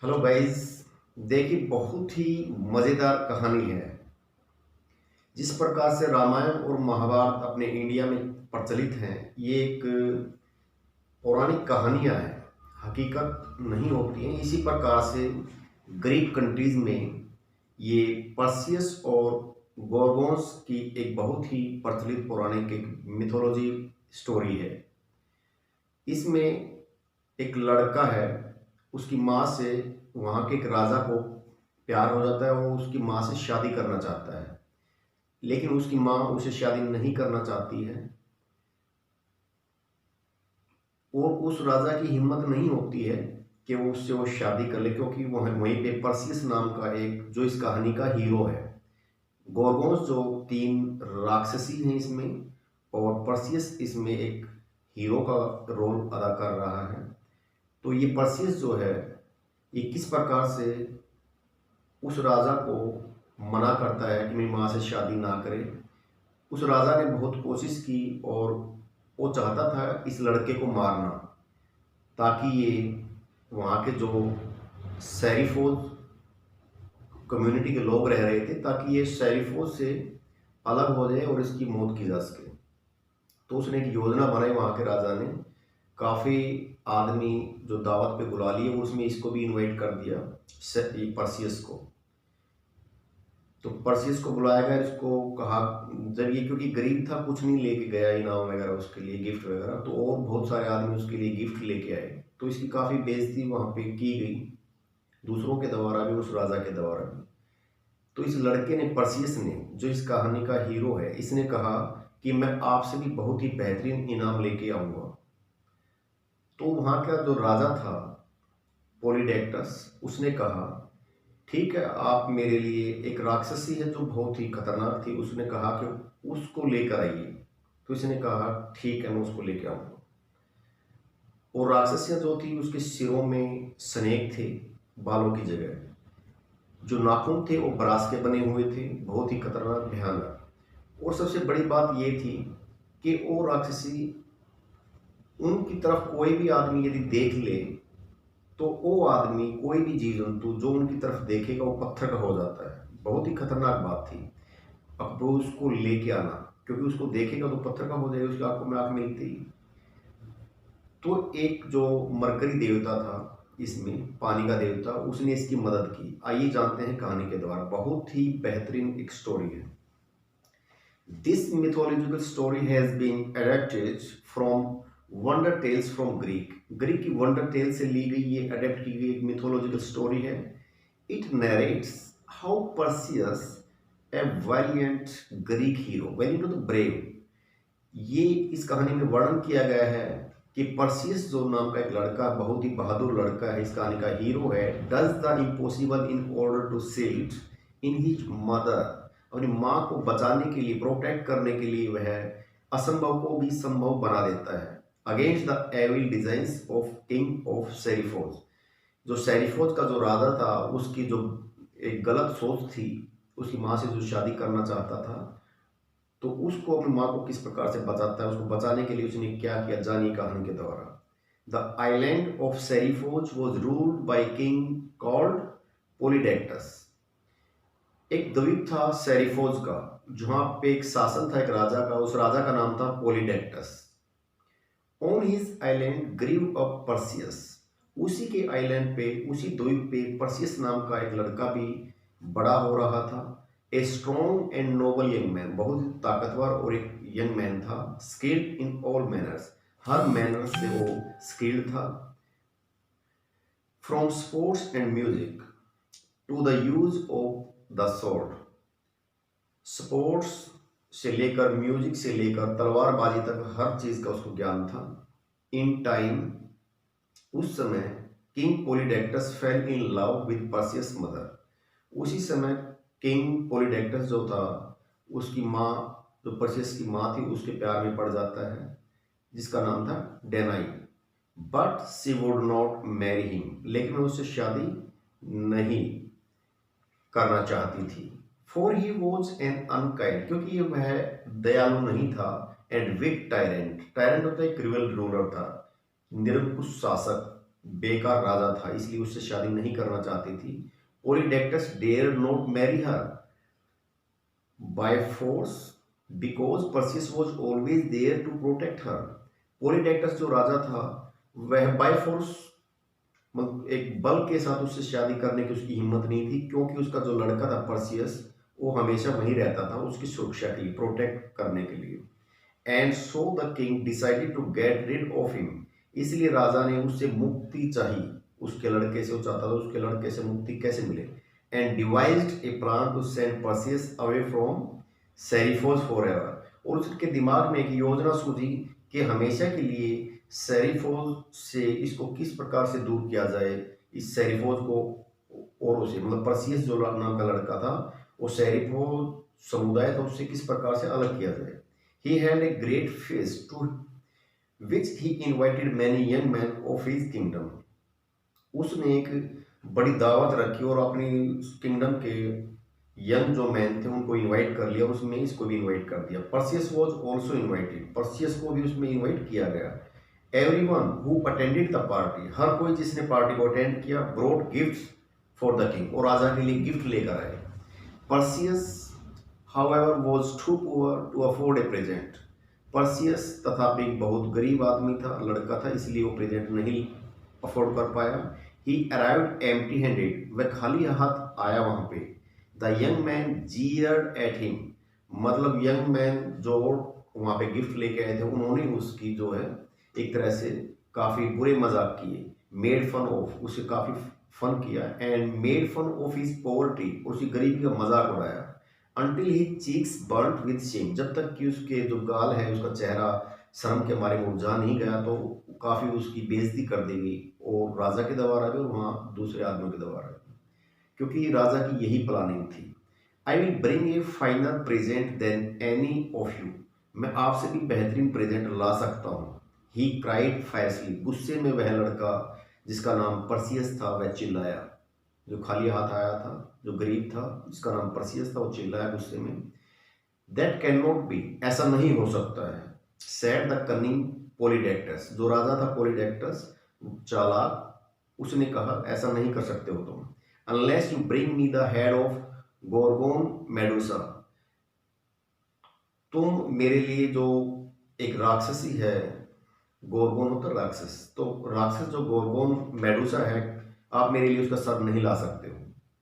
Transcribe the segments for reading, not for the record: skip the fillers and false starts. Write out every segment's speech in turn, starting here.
Hello guys. देखिए, बहुत ही मज़ेदार कहानी है। जिस प्रकार से रामायण और महाभारत अपने इंडिया में प्रचलित हैं, ये एक पौराणिक कहानियाँ हैं, हकीकत नहीं होती हैं। इसी प्रकार से ग्रीक कंट्रीज़ में ये पर्सियस और गोर्गोन्स की एक बहुत ही प्रचलित पौराणिक एक मिथोलॉजी स्टोरी है। इसमें एक लड़का है, उसकी माँ से वहाँ के एक राजा को प्यार हो जाता है। वो उसकी माँ से शादी करना चाहता है, लेकिन उसकी माँ उसे शादी नहीं करना चाहती है और उस राजा की हिम्मत नहीं होती है कि वो शादी कर ले, क्योंकि वहीं पे परसियस नाम का एक जो इस कहानी का हीरो है। गोर्गोन्स जो तीन राक्षसी हैं इसमें, और परसियस इसमें एक हीरो का रोल अदा कर रहा है। तो ये परसियस जो है, ये किस प्रकार से उस राजा को मना करता है कि मेरी माँ से शादी ना करे। उस राजा ने बहुत कोशिश की और वो चाहता था इस लड़के को मारना, ताकि ये वहाँ के जो सैरिफोज कम्युनिटी के लोग रह रहे थे, ताकि ये सैरिफोज से अलग हो जाए और इसकी मौत की जा सके। तो उसने एक योजना बनाई, वहाँ के राजा ने काफ़ी आदमी जो दावत पे बुला लिए, उसमें इसको भी इनवाइट कर दिया, परसियस को। तो पर्सियस को बुलाया गया, इसको कहा, जब ये क्योंकि गरीब था, कुछ नहीं लेके गया इनाम वगैरह उसके लिए, गिफ्ट वगैरह, तो और बहुत सारे आदमी उसके लिए गिफ्ट लेके आए। तो इसकी काफ़ी बेइज्जती वहाँ पे की गई, दूसरों के द्वारा भी, उस राजा के द्वारा भी। तो इस लड़के ने, पर्सियस ने, जो इस कहानी का हीरो है, इसने कहा कि मैं आपसे भी बहुत ही बेहतरीन इनाम लेके आऊँगा। तो वहाँ का जो राजा था, पॉलीडेक्टस, उसने कहा ठीक है, आप मेरे लिए, एक राक्षसी है जो बहुत ही खतरनाक थी, उसने कहा कि उसको लेकर आइए। तो इसने कहा ठीक है, मैं उसको लेकर आऊँगा। और राक्षसियाँ जो थी, उसके सिरों में स्नेक थे, बालों की जगह। जो नाखून थे वो ब्रास के बने हुए थे, बहुत ही खतरनाक, भयानक। और सबसे बड़ी बात ये थी कि वो राक्षसी, उनकी तरफ कोई भी आदमी यदि देख ले, तो वो आदमी, कोई भी जीव जंतु जो उनकी तरफ देखेगा, वो पत्थर का हो जाता है। बहुत ही खतरनाक बात थी। अब वो उसको लेके आना, क्योंकि उसको देखेगा तो पत्थर का हो जाएगा, उसकी आंखों में आंख मिलती ही। तो एक जो मरकरी देवता था, इसमें पानी का देवता, उसने इसकी मदद की। आइए जानते हैं कहानी के द्वारा। बहुत ही बेहतरीन एक स्टोरी है। This mythological story has been adapted from wonder tales from Greek. Greek की वंडर टेल से ली गई, ये अडेप्ट की गई एक मिथोलॉजिकल स्टोरी है। It narrates how Perseus, a valiant Greek hero, valiant मतलब ब्रेव, ये इस कहानी में वर्णन किया गया है कि पर्सियस जो नाम का एक लड़का, बहुत ही बहादुर लड़का है, इस कहानी का हीरो है, does the impossible in order to save in his mother. अपनी माँ को बचाने के लिए, प्रोटेक्ट करने के लिए, वह असंभव को भी संभव बना देता है, against the evil designs of king of Seriphos. जो सेरिफोज का जो राजा था, उसकी जो एक गलत सोच थी, उसकी माँ से जो शादी करना चाहता था, तो उसको, अपनी माँ को किस प्रकार से बचाता है, उसको बचाने के लिए उसने क्या किया, जानिए कहानी के द्वारा। The island of Seriphos was ruled by king called Polydectes. एक द्वीप था सेरिफोज का, जहां पे एक शासन था एक राजा का, उस राजा का नाम था Polydectes. On his island grew up Perseus. उसी के आइलैंड पे, उसी द्वीप पे परसियस नाम का एक लड़का भी बड़ा हो रहा था। A strong and noble young man, बहुत ही ताकतवर और एक यंग मैन था। स्किल्ड इन ऑल मैनर्स, हर मैनर से वो स्किल्ड था। From sports and music to the use of the sword. Sports से लेकर, म्यूजिक से लेकर, तलवारबाजी तक, हर चीज का उसको ज्ञान था। इन टाइम, उस समय, king Polydectes fell in love with Perseus mother. उसी समय किंग पोलिडेक्टस जो था, उसकी माँ, जो पर्सियस की माँ थी, उसके प्यार में पड़ जाता है, जिसका नाम था Danae. But she would not marry him, लेकिन वह उससे शादी नहीं करना चाहती थी। For he was an unkind, क्योंकि वह दयालु नहीं था। एंड विक टायरेंट, टायरेंट होता है क्रूअल रूलर था, निरंकुश शासक, बेकार राजा था, इसलिए उससे शादी नहीं करना चाहती थी। Polydectes dare not marry her by force because Perseus was always there to protect her. Polydectes जो राजा था वह बाय फोर्स एक बल के साथ उससे शादी करने की उसकी हिम्मत नहीं थी, क्योंकि उसका जो लड़का था पर्सियस वो हमेशा वहीं रहता था उसकी सुरक्षा के लिए, प्रोटेक्ट करने के लिए। And so the king decided to get rid of him, इसलिए राजा ने उससे मुक्ति चाहिए, उसके लड़के से वो चाहता था उसके लड़के से मुक्ति कैसे मिले। And devised a plan to send Perseus away from Seriphos for ever, और उसके दिमाग में एक योजना सूझी कि हमेशा के लिए सेरिफोस से इसको किस प्रकार से दूर किया जाए, इस सेरिफोस को और उसे मतलब पर्सियस जो नाम का लड़का था वो सेरिफोस समुदाय था उससे किस प्रकार से अलग किया जाए। He had a great feast to which he invited many young men of his kingdom. उसने एक बड़ी दावत रखी और अपनी किंगडम के यंग जो मैन थे उनको इनवाइट कर लिया, उसमें इसको भी इनवाइट कर दिया। Perseus was also invited, Perseus को भी उसमें इनवाइट किया गया। Everyone who attended the party, हर कोई जिसने पार्टी को अटेंड किया, brought gifts for the king, और राजा के लिए गिफ्ट लेकर आए। Perseus however was too poor to afford a present. Perseus तथापि बहुत गरीब आदमी था, लड़का था, इसलिए वो प्रेजेंट नहीं अफोर्ड कर पाया। ही अराइव्ड एम्प्टी हैंडेड, वह खाली हाथ आया वहां पे। The young man jeered at him, मतलब यंग मैन जो वहां पे गिफ्ट लेके आए थे उन्होंने उसकी जो है एक तरह से काफी बुरे मजाक किए। मेड फन ऑफ, उसे काफी फन किया। And made fun of his poverty, उसकी गरीबी का मजाक उड़ाया। Until his cheeks burnt with shame, जब तक कि उसके जो गाल है उसका चेहरा शर्म के मारे मुरझा नहीं गया, तो काफी उसकी बेइज्जती कर दी गई, और राजा के द्वारा भी और वहां दूसरे आदमियों के द्वारा भी, क्योंकि राजा की यही प्लानिंग थी। I will bring a final present than any of you, मैं आपसे भी बेहतरीन प्रेजेंट ला सकता हूँ। ही क्राइड फायरसली, गुस्से में वह लड़का जिसका नाम पर्सियस था वह चिल्लाया, जो खाली हाथ आया था, जो गरीब था जिसका नाम पर्सियस था, वो चिल्लाया गुस्से में। दैट कैन नॉट बी, ऐसा नहीं हो सकता है। सेड द कनिंग पोलिडेक्टस, जो राजा था पोलिडेक्टस चालाक, उसने कहा ऐसा नहीं कर सकते हो तुम। Unless you bring me the head of Gorgon Medusa, तुम मेरे लिए जो एक राक्षसी है, गोर्गोन होता राक्षस, तो राक्षस जो गोर्गोन मेडुसा है, आप मेरे लिए उसका सर नहीं ला सकते हो।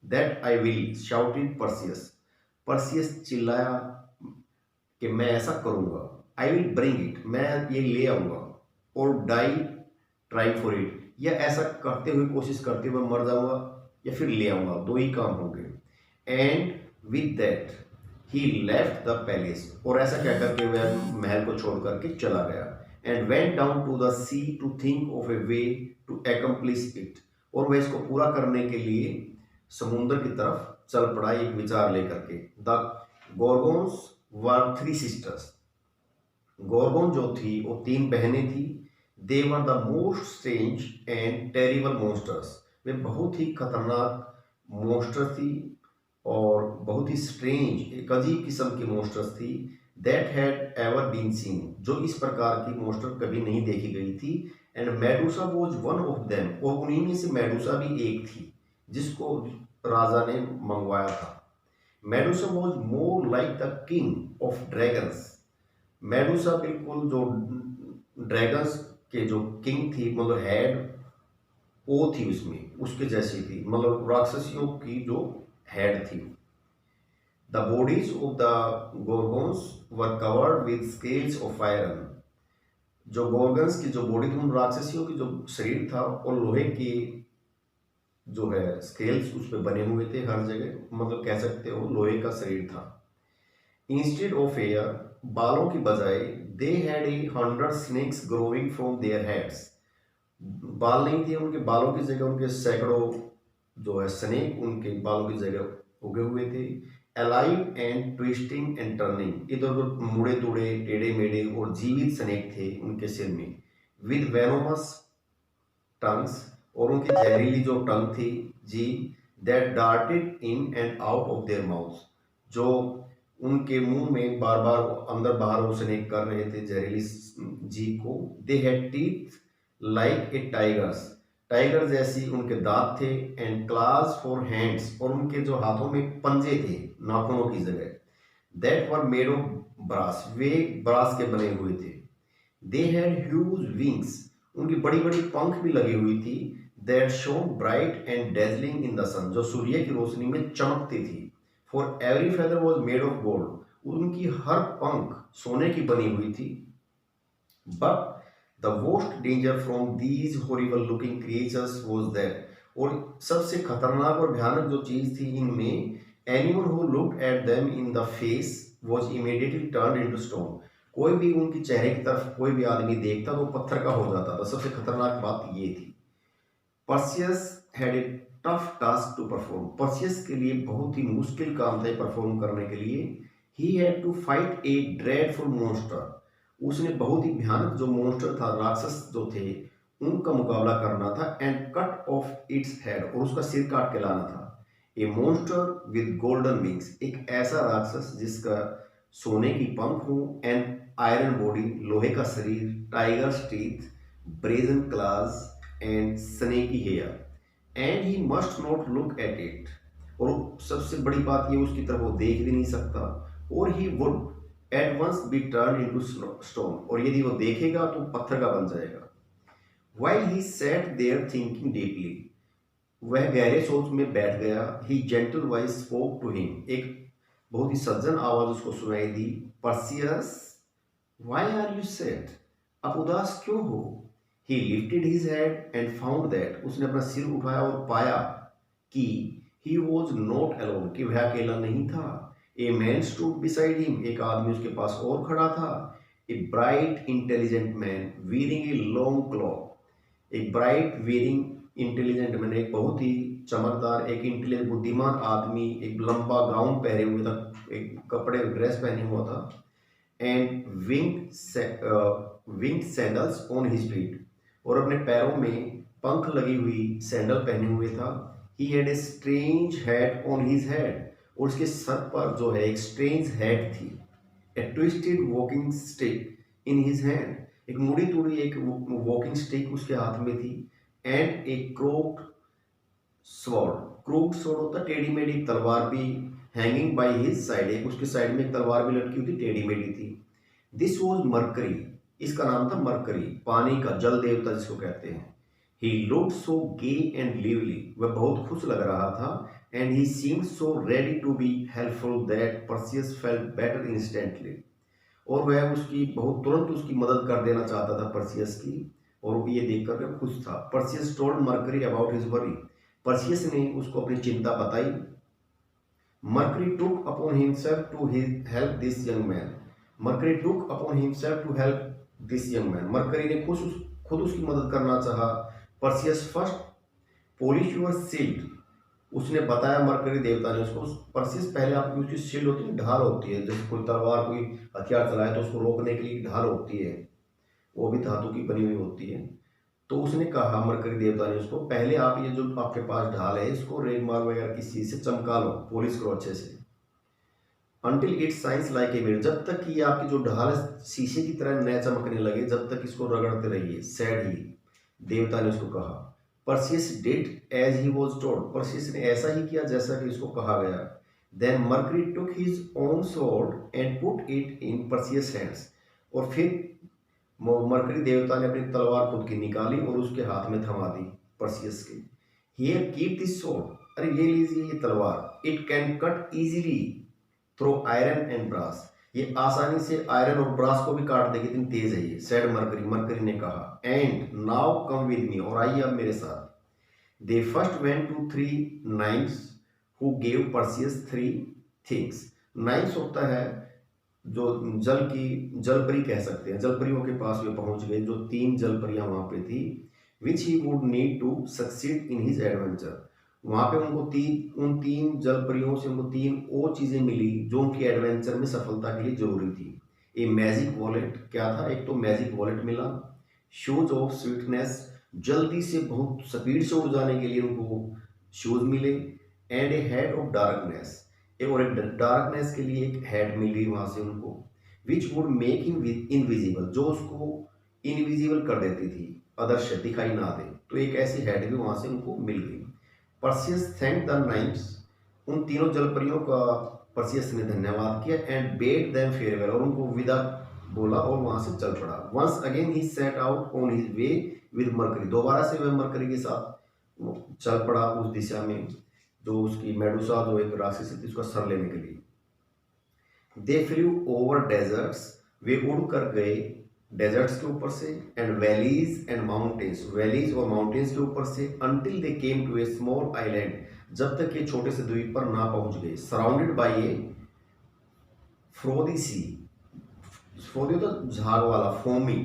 That I will, shouted Perseus, Perseus चिल्लाया कि मैं ऐसा करूंगा। आई विल ब्रिंग इट, मैं ये ले आऊंगा। और डाई ट्राइंग फॉर इट, या ऐसा करते हुए कोशिश करते हुए मर जाऊंगा, या फिर ले आऊंगा, दो ही काम होंगे। And with that he left the palace, और ऐसा कह करके वह महल को छोड़ करके चला गया। And went down to the sea to think of a way to accomplish it, और वह इसको पूरा करने के लिए समुद्र की तरफ चल पड़ा एक विचार लेकर के। The Gorgons were 3 sisters, Gorgon जो थी वो 3 बहनें थी। They were the most strange and terrible monsters, वे बहुत ही खतरनाक मॉन्स्टर थी और बहुत ही स्ट्रेंज, एक अजीब किस्म की मॉन्स्टर्स थी। That had ever been seen, जो इस प्रकार की मॉन्स्टर कभी नहीं देखी गई थी। And Medusa was one of them, और उन्हीं में से मेडुसा भी एक थी जिसको राजा ने मंगवाया था। Medusa was more like the king of dragons, Medusa बिल्कुल जो ड्रैगन्स के जो किंग थी, मतलब हेड वो थी उसमें, उसके जैसी थी, मतलब राक्षसियों की जो हेड थी। The bodies of the Gorgons were covered with scales of iron, जो गोर्गन्स की जो बॉडी थी, उन राक्षसियों की जो शरीर था और लोहे की जो है स्केल्स उस पर बने हुए थे हर जगह, मतलब कह सकते हो लोहे का शरीर था। इंस्टेड ऑफ एयर, बालों की बजाय, they had 100 snakes growing from their heads, बाल नहीं थे उनके, बालों की जगह उनके सैकड़ों जो है स्नेक उनके बालों की जगह उगे हुए थे। Alive and twisting and turning, इधर उधर मुड़े तुड़े टेढ़े मेढ़े और जीवित स्नेक थे उनके सिर में। विद वेनोमस टंग्स, और उनकी जहरीली जो टंग थी जीभ, that darted in and out of their mouth, जो उनके मुंह में बार बार अंदर बाहर वो स्नेक कर रहे थे जहरीली जीभ को। They had teeth like a tigers, tiger जैसी उनके दांत थे, एंड क्लास फॉर हैंड्स, और उनके जो हाथों में पंजे थे नाखूनों की जगह, that were made of brass, वे ब्रास के बने हुए थे। दे हैड ह्यूज विंग्स, उनकी बड़ी बड़ी पंख भी लगी हुई थी, that shone bright and dazzling in the sun, जो सूर्य की रोशनी में चमकती थी। For every feather was made of gold, उनकी हर पंख सोने की बनी हुई थी। But the most danger from these horrible looking creatures was that, और सबसे खतरनाक और भयानक जो चीज थी इनमें, anyone who looked at them in the face was immediately turned into stone, कोई भी उनकी चेहरे की तरफ कोई भी आदमी देखता तो पत्थर का हो जाता था। सबसे खतरनाक बात ये थी। Perseus had a tough task to perform, Perseus के लिए बहुत ही मुश्किल काम था परफॉर्म करने के लिए। He had to fight a dreadful monster, उसने बहुत ही भयानक जो मॉन्स्टर था, राक्षस जो थे, उनका मुकाबला करना था। And cut of its head, और उसका सिर काट के लाना था। ए मॉन्स्टर विद गोल्डन विंग्स, एक ऐसा राक्षस जिसका सोने की पंख हो, एंड आयरन बॉडी, लोहे का शरीर, tiger's teeth, brazen claws and snaky hair, and he must not look at it, और सबसे बड़ी बात ये उसकी तरफ वो देख भी नहीं सकता। और he would at once be turn into stone, और यदि वो देखेगा तो पत्थर का बन जाएगा। While he sat there thinking deeply, वह गहरे सोच में बैठ गया। He gentle voice spoke to him, एक बहुत ही सज्जन आवाज उसको सुनाई दी। Perseus, why are you sad, आप उदास क्यों हो? He lifted his head and found that, उसने अपना सिर उठाया और पाया कि ही वॉज नॉट अलोन, कि वह अकेला नहीं था। A man stood beside him, एक आदमी उसके पास और खड़ा था। A bright intelligent man veering a long clock, एक ब्राइट वीरिंग इंटेलिजेंट मैन, एक बहुत ही चमकदार, एक इंटेलिजेंट बुद्धिमान आदमी, एक लंबा गाउन पहने हुए था, एक कपड़े ड्रेस पहने हुआ था। And wing sandals on his feet, और अपने पैरों में पंख लगी हुई सैंडल पहने हुए था। He had a strange hat on his head, और उसके सर पर जो है एक स्ट्रेंज हैट थी। A twisted walking stick in his hand, एक मुड़ी तुड़ी एक वॉकिंग स्टिक उसके हाथ में थी। एंड ए क्रोक्ड स्वॉर्ड, क्रोक्ड स्वॉर्ड होता टेढ़ी मेढ़ी तलवार भी, हैंगिंग बाय हिज साइड, एक उसके साइड में एक तलवार भी लटकी हुई थी, टेढ़ी मेढ़ी थी। दिस वॉज मरकरी, इसका नाम था मरकरी, पानी का जल देवता जिसको कहते हैं। He looked so gay and lively, वह बहुत खुश लग रहा था। And he seemed so ready to be helpful that Perseus felt better instantly, और वह उसकी बहुत तुरंत उसकी मदद कर देना चाहता था पर्सियस की, और वो ये देख करके खुश था। Perseus told Mercury about his worry, Perseus ने उसको अपनी चिंता बताई। Mercury took upon himself to help this young man, Mercury took upon himself to help this young man, Mercury ने खुद उसकी मदद करना चाहा। Perseus first polish your shield, उसने बताया मरकरी देवता ने उसको, पर्सियस पहले आपकी उसकी शील्ड होती है, ढाल होती है, जैसे कोई तलवार कोई हथियार चलाए तो उसको रोकने के लिए ढाल होती है, वो भी धातु की बनी हुई होती है। तो उसने कहा मरकरी देवता ने उसको, पहले आप ये जो आपके पास ढाल है इसको रेगमार वगैरह किसी चीज से चमका लो, पॉलिश करो अच्छे से। Until it science like a mirror, जब तक कि ये आपकी जो ढाल है शीशे की तरह नया चमकने लगे, जब तक इसको रगड़ते रहिए। सैड ही, देवता ने उसको कहा। Perseus did as he was told, Perseus ने ऐसा ही किया जैसा कि उसको कहा गया। Then Mercury took his own sword and put it in Perseus hands, और फिर मरकरी देवता ने अपनी तलवार खुद की निकाली और उसके हाथ में थमा दी पर्सियस के। हियर कीप दिस स्वॉर्ड, अरे ये लीजिए ये तलवार, it can cut easily through iron and brass, ये आसानी से आयरन और ब्रास को भी काट देगी, इतनी तेज है ये। सैड मरकरी, मरकरी ने कहा। And now come with me, और आइए अब मेरे साथ। They first went to three nymphs who gave Perseus three things, nymphs होता है जो जलपरी कह सकते हैं, जलपरियों के पास वे पहुंच गए, जो तीन जलपरियां वहां पे थी। Which he would need to succeed in his adventure, वहां पे उनको उन तीन जलपरियों से उनको तीन वो चीजें मिली जो उनके एडवेंचर में सफलता के लिए जरूरी थी। ए मैजिक वॉलेट, क्या था, एक तो मैजिक वॉलेट मिला। शूज ऑफ स्वीटनेस, जल्दी से बहुत स्पीड से उड़ जाने के लिए उनको शूज मिले। And A head of darkness, और एक डार्कनेस के लिए एक हेड मिल गई वहां से उनको। Which would make him invisible, जो उसको इनविजिबल कर देती थी। अदृश्य दिखाई ना दे। तो एक ऐसी हेड भी वहां से उनको मिल गई। पर्सियस थैंक द नाइम्स, उन तीनों जलपरियों का पर्सियस ने धन्यवाद किया एंड बेड देम फेयरवेल, और उनको विदा बोला और वहां से चल पड़ा। Once again he set out on his way with Mercury, दोबारा से वह मरकरी के साथ चल पड़ा उस दिशा में जो उसकी मेडुसा जो एक राक्षसी थी उसका सर लेने के लिए। दे फ्लू ओवर डेजर्ट्स, वे उड़ कर गए डेजर्ट्स के ऊपर से, and valleys and mountains, valleys और माउंटेन्स के ऊपर से, until they came to a small island, जब तक ये छोटे से द्वीप पर ना पहुंच गए। सराउंडेड बाय ए फ्रोदी सी, फ्रोदी तो झाग वाला, फोमी,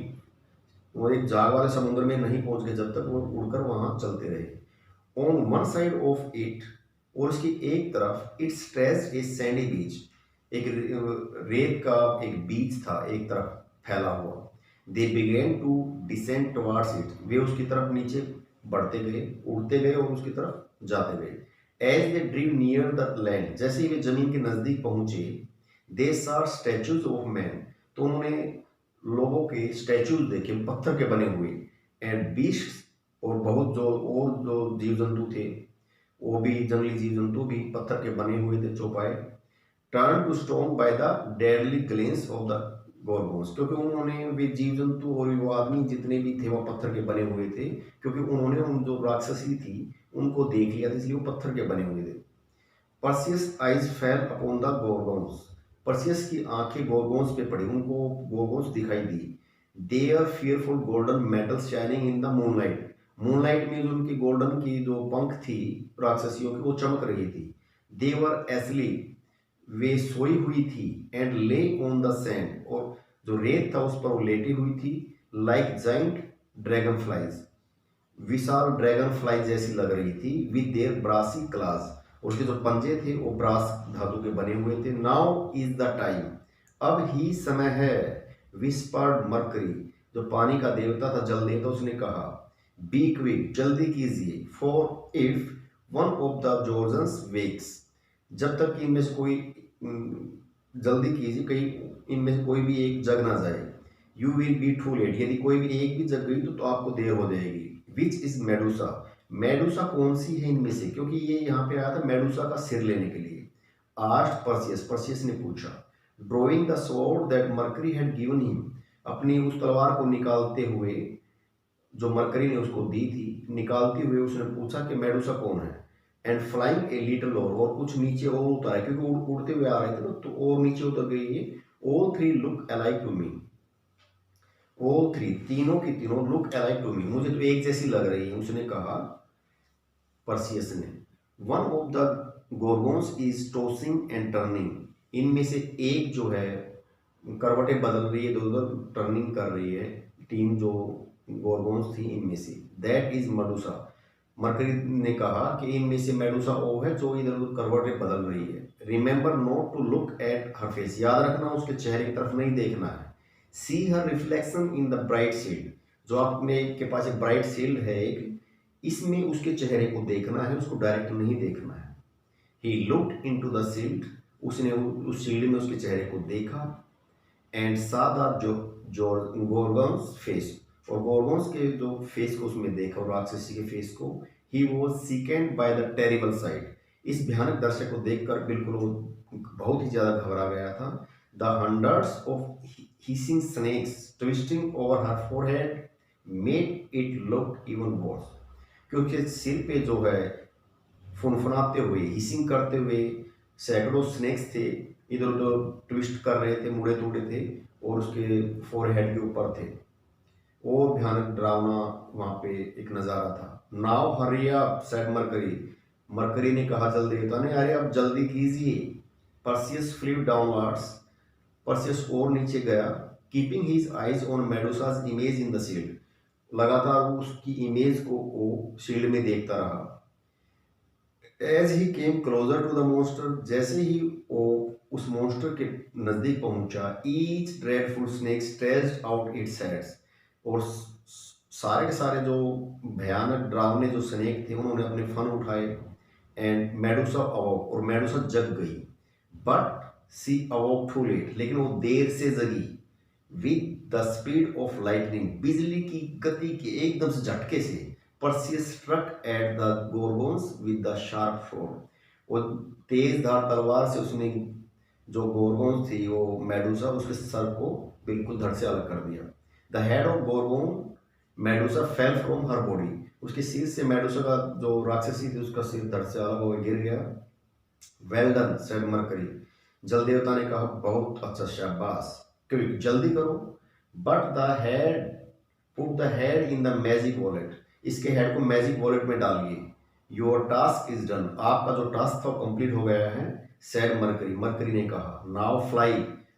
वो एक झाग वाले समुद्र में नहीं पहुंच गए जब तक वो उड़कर वहां चलते रहे। On one side of it, और उसकी एक तरफ, इट स्ट्रेस्ड ए सैंडी बीच, एक रेत का एक बीच था एक तरफ फैला हुआ। They began to descend towards it, वे उसकी तरफ नीचे बढ़ते गए, उड़ते गए और उसकी तरफ जाते गए। As they drew near the land, जैसे ही वे जमीन के नजदीक पहुंचे, they saw statues of man, तो उन्होंने लोगों के स्टैचूज देखे पत्थर के बने हुए, एंड बीस्ट, और बहुत जो जीव जंतु थे वो भी, जंगली जीव जंतु भी पत्थर के बने हुए थे चौपाए। Turn to stone by the deadly glance of the Gorgons, क्योंकि उन्होंने वे जीव जंतु और वो आदमी जितने भी थे वो पत्थर के बने हुए थे, क्योंकि उन्होंने उन जो राक्षसी थी उनको देख लिया था, इसलिए वो पत्थर के बने हुए थे। Perseus eyes fell upon the Gorgons, Perseus की आंखें गोरगोन्स पे पड़ी, उनको गोरगोन्स दिखाई दी। Their fearful golden metals shining in the moonlight, moonlight में जो उनकी गोल्डन की जो पंख थी राक्षसियों की वो चमक रही थी। दे वर एस्लीप, वे सोई हुई थी, एंड ले ऑन द सैंड, और जो रेत था उस पर वो लेटी हुई थी। लाइक जाइंट ड्रैगन फ्लाइज, विशाल ड्रैगन फ्लाई जैसी लग रही थी। विद देयर ब्रासी क्लास, उसके जो पंजे थे वो ब्रास धातु के बने हुए थे। नाउ इज द टाइम, अब ही समय है। विस्पर्ड मरकरी, जो पानी का देवता था, जल देवता, उसने कहा बी क्विक, जल्दी कीजिए। For if one of the Gorgons wakes, जब तक कि इनमें से कोई जल्दी कीजिए, कहीं इनमें से कोई भी एक जग ना जाए। You will be too late, यदि कोई भी एक भी जग गई तो आपको देर हो जाएगी। विच इज मेडुसा, मेडुसा कौन सी है इनमें से, क्योंकि ये यहाँ पे आया था मेडुसा का सिर लेने के लिए। आस्ट पर्सियस, पर्सियस ने पूछा। Drawing the sword that mercury had given him, अपनी उस तलवार को निकालते हुए जो मरकरी ने उसको दी थी, निकालते हुए उसने पूछा कि मेडुसा कौन है। एंड फ्लाइंग ए लिटिल और कुछ नीचे और उतरा है, क्योंकि उड़ते हुए आ रहे थे ना, तो और नीचे उतर गई ये। All three look alike to me, all three, तीनों की तीनों, लुक अलाइक टू मी, मुझे तो एक जैसी लग रही है, उसने कहा पर्सियस ने। One of the Gorgons is tossing and turning, इनमें से एक जो है करवटें बदल रही है, इधर उधर टर्निंग कर रही है। तीन जो गोरगोन्स थी इनमें से, दैट इज मेडुसा, मरकरी ने कहा कि इनमें से मेडुसा वो है जो इधर उधर करवटें बदल रही है। Remember not to look at her face, याद रखना उसके चेहरे की तरफ नहीं देखना है। See her reflection in the bright shield, जो आपने के पास एक ब्राइट शील्ड है एक, इसमें उसके चेहरे को देखना है, उसको डायरेक्ट नहीं देखना है। He looked into the shield, उसने उस शील्ड में उसके चेहरे को देखा। एंड सा द गोरगोन्स फेस, और गोरगोन्स के जो फेस को उसमें देखा, और राक्षसी के फेस को। He was sickened by the terrible sight, इस भयानक दृश्य को देखकर बिल्कुल वो बहुत ही ज्यादा घबरा गया था। The hundreds of hissing snakes twisting over her forehead made it look even worse, क्योंकि सिर पे जो है फुनफुनाते हुए, हिसिंग करते हुए सैकड़ों स्नेक्स थे, इधर उधर ट्विस्ट कर रहे थे, मुड़े तोड़े थे, और उसके फोरहेड के ऊपर थे। और भयानक डरावना वहां पे एक नजारा था। Now hurry up said mercury, Mercury ने कहा जल देवता ने, अरे अब जल्दी कीजिए। पर्सियस फ्लू डाउनवर्ड्स, पर्सियस और नीचे गया। Keeping his eyes on Medusa's image in the shield, लगातार वो उसकी इमेज को वो शील्ड में देखता रहा। As he came closer to the monster, जैसे ही वो उस मॉन्स्टर के नजदीक पहुंचा, each dreadful snake stretched out its heads, और सारे के सारे जो भयानक डरावने जो स्नेक थे उन्होंने अपने फन उठाए। एंड मेडुसा अवोक, और मेडुसा जग गई। But she awoke too late, लेकिन वो देर से जगी। With the speed of lightning, बिजली की गति के एकदम से झटके से, Perseus struck at the Gorgons with the sharp sword, और तेज धार तलवार से उसने जो गोरगोन थी वो मेडुसा उसके सर को बिल्कुल धड़ से अलग कर दिया। The head of Gorgon Medusa fell from her body, उसके सिर से मेडुसा का जो राक्षसी थी उसका सिर धड़ से अलग होकर गिर गया। वेल डन सेड मरकरी, जल देवता ने कहा बहुत अच्छा, शाबाश, क्विक जल्दी करो। But the head, put the head in the magic wallet, इसके हेड को मैजिक वॉलेट में डालिए। योर टास्क इज डन, आपका जो टास्क था कंप्लीट हो गया है। सेड मरकरी, मरकरी ने कहा नाउ फ्लाई,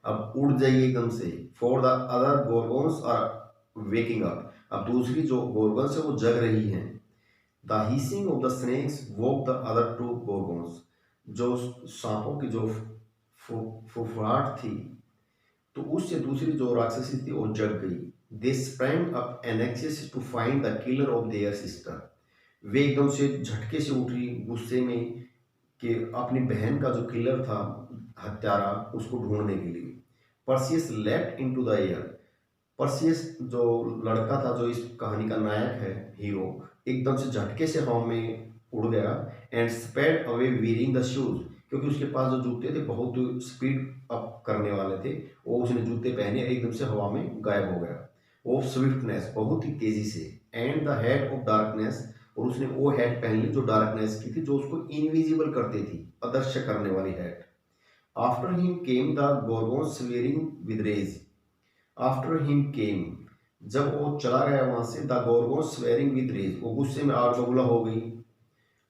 अब उड़ जाइए एकदम से। For the other Gorgons are waking up, अब दूसरी जो गोरगोन्स है वो जग रही हैं। The hissing of the snakes woke the other two Gorgons, जो सांपों की जो फुफुहाट थी तो उससे दूसरी जो राक्षसी थी वो जग गई। They sprang up anxious to find the killer of their sister, वे एकदम से झटके से उठी गुस्से में कि अपनी बहन का जो किलर था, हत्यारा, उसको ढूंढने के लिए। Perseus left into the air, Perseus जो लड़का था जो इस कहानी का नायक है, हीरो, एकदम से झटके से हवा में उड़ गया। And sped away wearing the shoes, क्योंकि उसके पास जो जूते थे बहुत स्पीड अप करने वाले थे, वो उसने जूते पहने एकदम से हवा में गायब हो गया। ऑफ स्विफ्टनेस, बहुत ही तेजी से। And the head of darkness, और उसने वो हेड पहन ली जो डार्कनेस की थी, जो उसको इनविजिबल करती थी, अदृश्य करने वाली head. After him came the Gorgon swearing with rage, after him came, जब वो चला गया वहां से, the Gorgon swearing with rage, वो गुस्से में आग बबूला हो गई।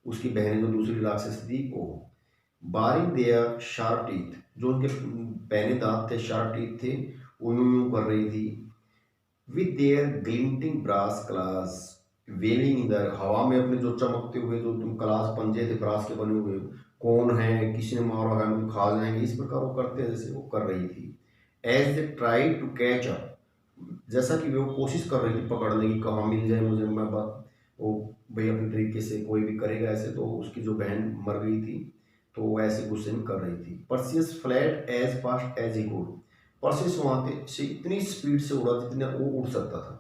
उसकी बहन जो दूसरी राक्षस थी वो, बारिंग देयर शार्प टीथ, जो उनके पहने दांत थे, शार्प टीथ थे, वो यूं यूं कर रही थी। With their glinting brass claws waving in the, हवा में अपने जो चमकते हुए जो तुम क्लास पंजे थे ब्रास के बने हुए, कौन है, किसी ने मारा है, मुझे खा जाएंगे, इस प्रकार वो करते जैसे वो कर रही थी। As they try to catch up, जैसा कि वो कोशिश कर रही थी पकड़ने की, कहाँ मिल जाए मुझे, मैं बात वो भाई अपने तरीके से कोई भी करेगा ऐसे, तो उसकी जो बहन मर गई थी तो वो ऐसे गुस्से में कर रही थी। Perseus fled as fast as he could, Perseus वहां से इतनी स्पीड से उड़ा जितना वो उड़ सकता था।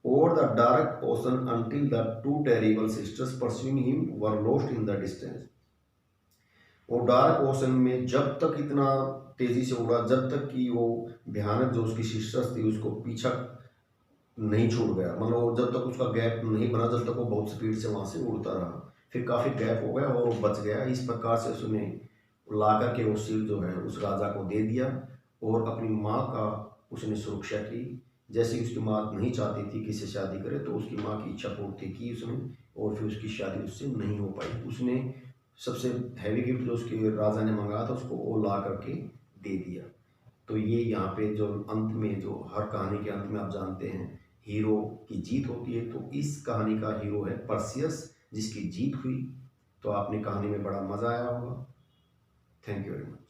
Over the dark ocean until the two terrible sisters pursuing him were lost in the distance, वो डार्क ओशन में जब तक इतना तेजी से उड़ा जब तक कि वो भयानक जो उसकी सिस्टर्स थी उसको पीछा नहीं छूट गया, मतलब जब तक उसका गैप नहीं बना, जब तक वो बहुत स्पीड से वहां से उड़ता रहा, फिर काफी गैप हो गया और वो बच गया। इस प्रकार से उसने ला करके वो सिर जो है उस राजा को दे दिया और अपनी माँ का उसने सुरक्षा की। जैसे उसकी माँ नहीं चाहती थी कि इसे शादी करे, तो उसकी माँ की इच्छा पूर्ति की उसने, और फिर उसकी शादी उससे नहीं हो पाई। उसने सबसे हैवी गिफ्ट जो उसके राजा ने मंगाया था उसको वो ला करके दे दिया। तो ये यहाँ पे जो अंत में, जो हर कहानी के अंत में आप जानते हैं हीरो की जीत होती है, तो इस कहानी का हीरो है परसियस जिसकी जीत हुई। तो आपने कहानी में बड़ा मज़ा आया होगा। Thank you very much.